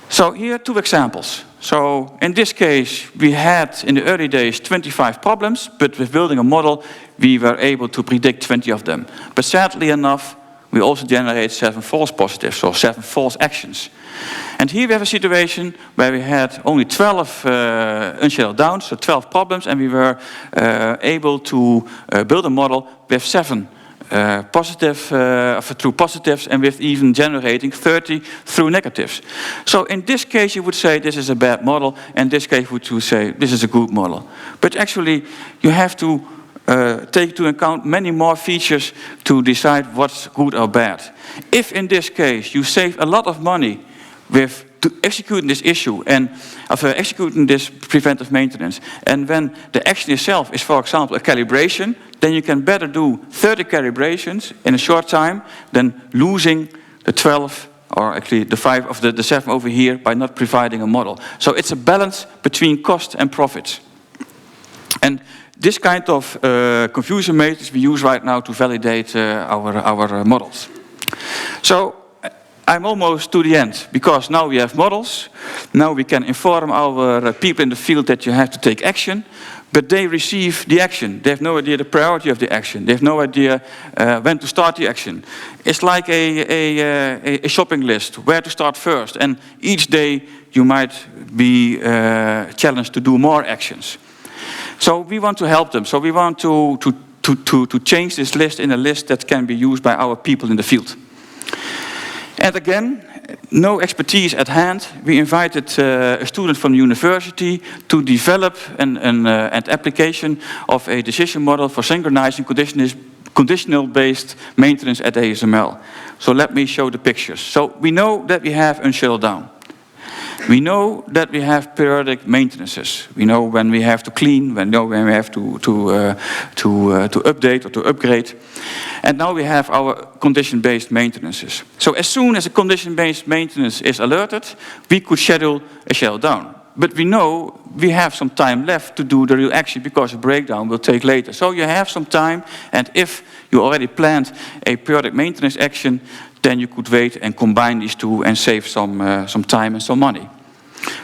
So here are two examples. So in this case, we had in the early days 25 problems, but with building a model, we were able to predict 20 of them. But sadly enough, we also generate 7 false positives, or 7 false actions. And here we have a situation where we had only 12 unshadowed downs, so 12 problems, and we were able to build a model with 7 true positives, and with even generating 30 true negatives. So in this case you would say this is a bad model, and in this case would you say this is a good model. But actually you have to take into account many more features to decide what's good or bad. If in this case you save a lot of money with executing this issue and executing this preventive maintenance, and when the action itself is, for example, a calibration, then you can better do 30 calibrations in a short time than losing the 12, or actually the 5 of the 7 over here, by not providing a model. So it's a balance between cost and profits. And this kind of confusion matrix we use right now to validate our models. So I'm almost to the end, because now we have models. Now we can inform our people in the field that you have to take action, but they receive the action. They have no idea the priority of the action. They have no idea when to start the action. It's like a shopping list, where to start first. And each day you might be challenged to do more actions. So we want to help them. So we want to change this list in a list that can be used by our people in the field. And again, no expertise at hand. We invited a student from the university to develop an application of a decision model for synchronizing conditional-based maintenance at ASML. So let me show the pictures. So we know that we have unshadowed down. We know that we have periodic maintenances. We know when we have to clean, we know when we have to update or to upgrade. And now we have our condition-based maintenances. So as soon as a condition-based maintenance is alerted, we could schedule a shadow down. But we know we have some time left to do the real action, because a breakdown will take later. So you have some time, and if you already planned a periodic maintenance action, then you could wait and combine these two and save some time and some money.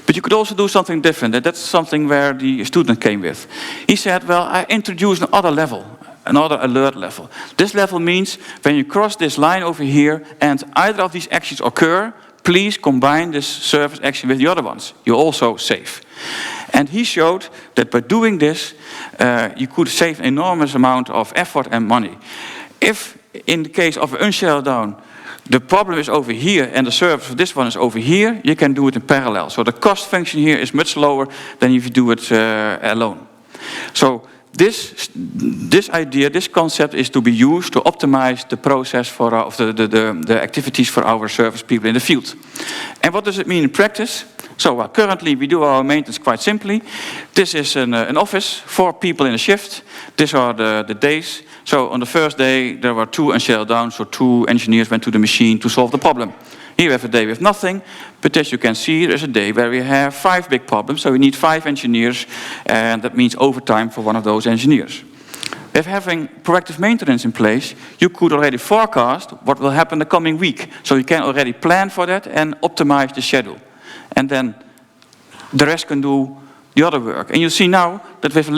But you could also do something different, and that's something where the student came with. He said, well, I introduced another level, another alert level. This level means when you cross this line over here and either of these actions occur, please combine this service action with the other ones. You're also safe. And he showed that by doing this, you could save an enormous amount of effort and money. If, in the case of an unshell down, the problem is over here and the service for this one is over here, you can do it in parallel. So the cost function here is much lower than if you do it alone. So this idea, this concept is to be used to optimize the process for the activities for our service people in the field. And what does it mean in practice? So currently we do our maintenance quite simply. This is an office, 4 people in a shift. These are the days. So on the first day there were 2 unshelled down, so 2 engineers went to the machine to solve the problem. Here we have a day with nothing, but as you can see, there's a day where we have 5 big problems, so we need 5 engineers, and that means overtime for one of those engineers. If having proactive maintenance in place, you could already forecast what will happen the coming week, so you can already plan for that and optimize the schedule. And then the rest can do the other work. And you see now that with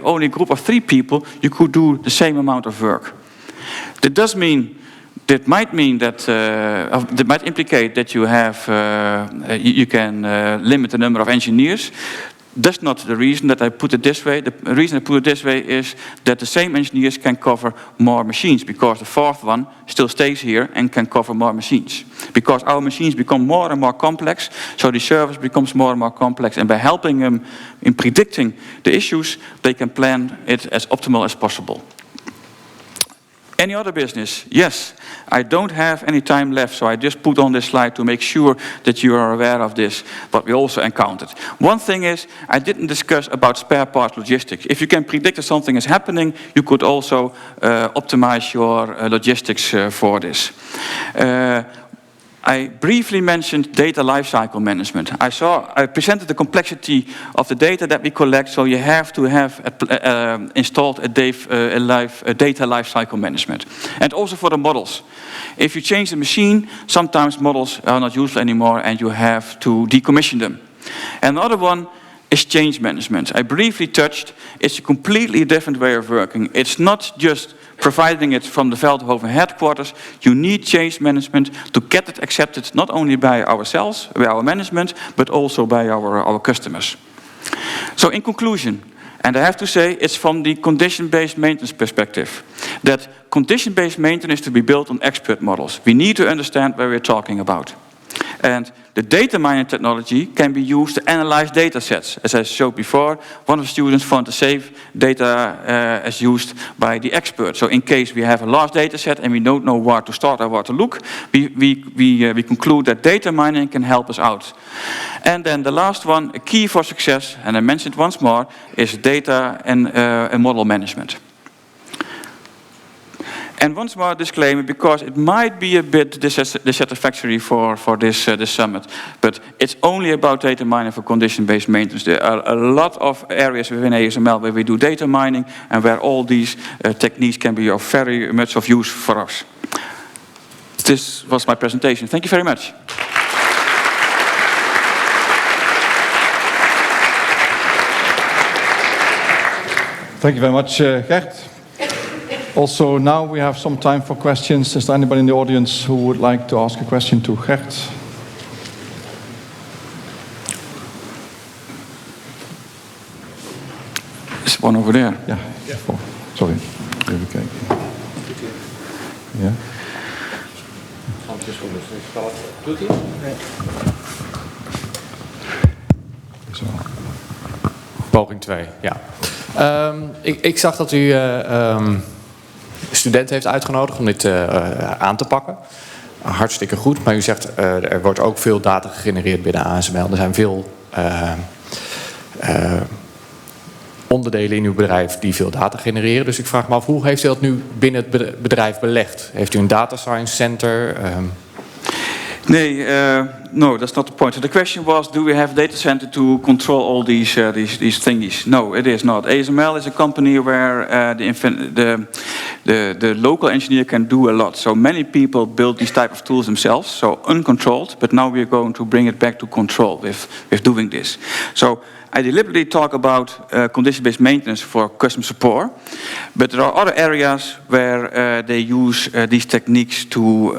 only a group of 3 people, you could do the same amount of work. That might mean that that might implicate that you have you can limit the number of engineers. That's not the reason that I put it this way. The reason I put it this way is that the same engineers can cover more machines, because the 4th one still stays here and can cover more machines. Because our machines become more and more complex, so the service becomes more and more complex. And by helping them in predicting the issues, they can plan it as optimal as possible. Any other business? Yes. I don't have any time left, so I just put on this slide to make sure that you are aware of this, what we also encountered. One thing is, I didn't discuss about spare parts logistics. If you can predict that something is happening, you could also optimize your logistics for this. I briefly mentioned data lifecycle management. I presented the complexity of the data that we collect, so you have to have installed a data lifecycle management. And also for the models. If you change the machine, sometimes models are not useful anymore and you have to decommission them. Another one is change management. I briefly touched, it's a completely different way of working. It's not just providing it from the Heuvel headquarters. You need change management to get it accepted not only by ourselves, by our management, but also by our customers. So in conclusion, and I have to say it's from the condition-based maintenance perspective, that condition-based maintenance is to be built on expert models. We need to understand what we're talking about. And the data mining technology can be used to analyze data sets. As I showed before, one of the students found the safe data as used by the expert. So in case we have a large data set and we don't know where to start or where to look, we conclude that data mining can help us out. And then the last one, a key for success, and I mentioned once more, is data and model management. And once more, disclaimer, because it might be a bit dissatisfactory for this summit, but it's only about data mining for condition-based maintenance. There are a lot of areas within ASML where we do data mining and where all these techniques can be of very much of use for us. This was my presentation. Thank you very much. Thank you very much, Gert. Also, now we have some time for questions. Is there anybody in the audience who would like to ask a question to Gert? There's one over there. Yeah. Oh, sorry. Okay. Yeah. Doet hij? Nee. Zo. Poging 2, ja. Ik zag dat u studenten heeft uitgenodigd om dit aan te pakken. Hartstikke goed, maar u zegt er wordt ook veel data gegenereerd binnen ASML. Er zijn veel onderdelen in uw bedrijf die veel data genereren. Dus ik vraag me af, hoe heeft u dat nu binnen het bedrijf belegd? Heeft u een data science center? No, that's not the point. So the question was, do we have a data center to control all these thingies? No, it is not. ASML is a company where the the local engineer can do a lot. So many people build these type of tools themselves, so uncontrolled, but now we're going to bring it back to control with doing this. So I deliberately talk about condition-based maintenance for customer support, but there are other areas where they use these techniques to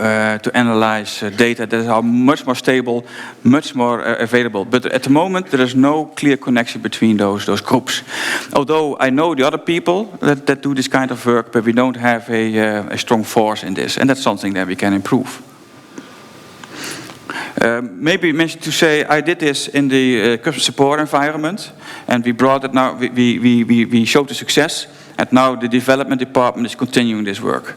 analyze data that are much more stable, much more available. But at the moment, there is no clear connection between those groups. Although I know the other people that do this kind of work, but we don't have a strong force in this, and that's something that we can improve. Maybe mentioned to say I did this in the customer support environment, and we brought it now. We showed the success, and now the development department is continuing this work.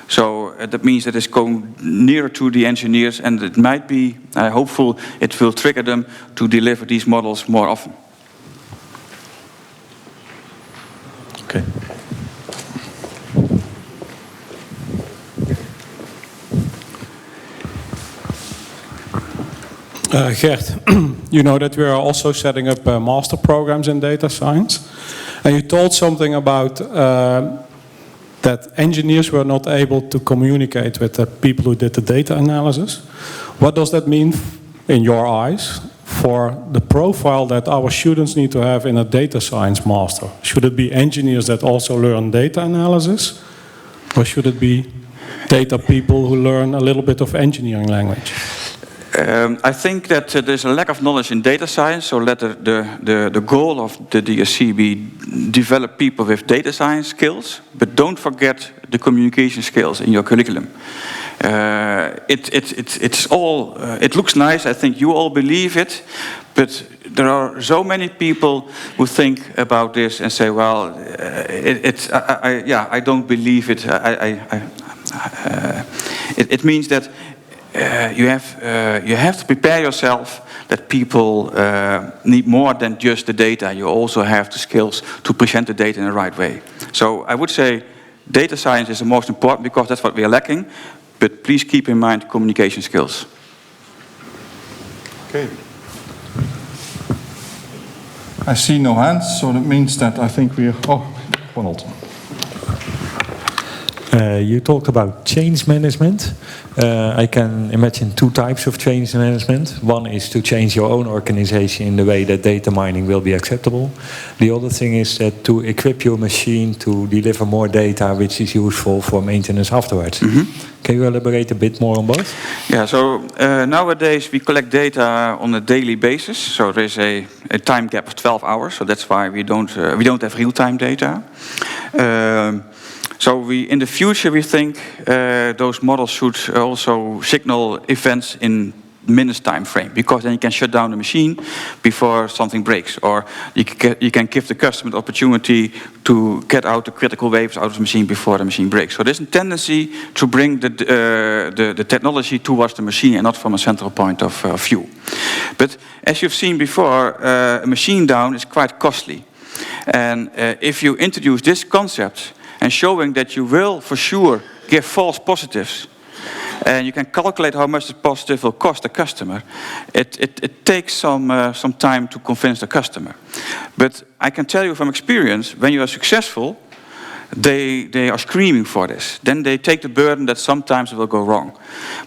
So that means that it's going nearer to the engineers, and it might be hopeful it will trigger them to deliver these models more often. Okay. Gert, you know that we are also setting up master programs in data science. And you told something about that engineers were not able to communicate with the people who did the data analysis. What does that mean, in your eyes, for the profile that our students need to have in a data science master? Should it be engineers that also learn data analysis? Or should it be data people who learn a little bit of engineering language? I think that there's a lack of knowledge in data science, so let the goal of the DSC be develop people with data science skills, but don't forget the communication skills in your curriculum. It's all, it looks nice, I think you all believe it, but there are so many people who think about this and say, well, I don't believe it. It means that you have to prepare yourself that people need more than just the data. You also have the skills to present the data in the right way. So I would say data science is the most important because that's what we are lacking. But please keep in mind communication skills. Okay. I see no hands, so that means that I think we are... Oh, Ronald. You talked about change management. I can imagine two types of change management. One is to change your own organization in the way that data mining will be acceptable. The other thing is that to equip your machine to deliver more data which is useful for maintenance afterwards. Mm-hmm. Can you elaborate a bit more on both? Yeah, so nowadays we collect data on a daily basis. So there is a time gap of 12 hours. So that's why we don't have real-time data. So in the future, we think those models should also signal events in minutes time frame, because then you can shut down the machine before something breaks, or you can give the customer the opportunity to get out the critical waves out of the machine before the machine breaks. So there's a tendency to bring the technology towards the machine and not from a central point of view. But as you've seen before, a machine down is quite costly. And if you introduce this concept and showing that you will for sure give false positives, and you can calculate how much the positive will cost the customer, it takes some time to convince the customer. But I can tell you from experience, when you are successful, they are screaming for this. Then they take the burden that sometimes it will go wrong.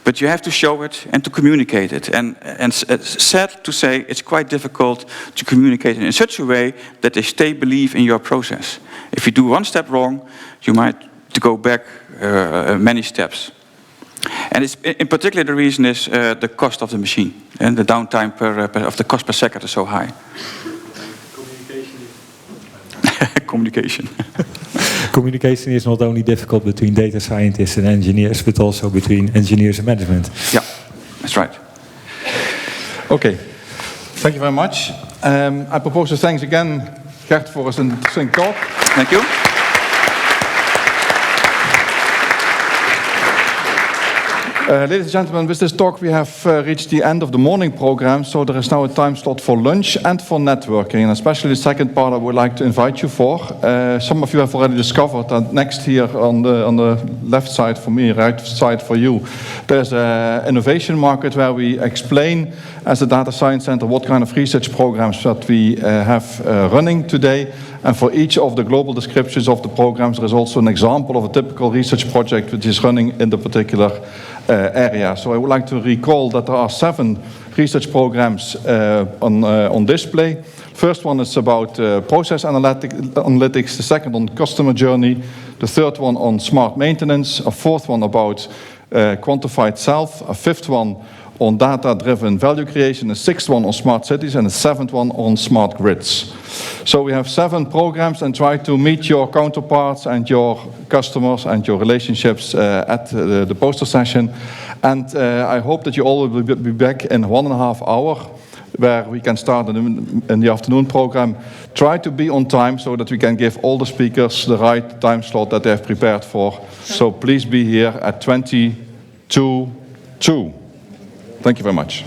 But you have to show it and to communicate it. And sad to say, it's quite difficult to communicate it in such a way that they believe in your process. If you do one step wrong, you might go back many steps. And it's, in particular, the reason is the cost of the machine, and the downtime of the cost per second is so high. Communication. Communication is not only difficult between data scientists and engineers, but also between engineers and management. Yeah, that's right. Okay, thank you very much. I propose to thank again Gert for his interesting talk. Thank you. Ladies and gentlemen, with this talk we have reached the end of the morning program, so there is now a time slot for lunch and for networking, and especially the second part I would like to invite you for. Some of you have already discovered that next here on the left side for me, right side for you, there's an innovation market where we explain as a data science center what kind of research programs that we have running today. And for each of the global descriptions of the programs, there is also an example of a typical research project which is running in the particular area. So I would like to recall that there are 7 research programs on display. First one is about process analytics, the second on customer journey, the third one on smart maintenance, a fourth one about quantified self, a fifth one on data-driven value creation, a sixth one on smart cities, and a seventh one on smart grids. So we have 7 programs, and try to meet your counterparts and your customers and your relationships at the poster session. And I hope that you all will be back in 1.5 hours, where we can start in the afternoon program. Try to be on time so that we can give all the speakers the right time slot that they have prepared for. So please be here at 2:22. Thank you very much.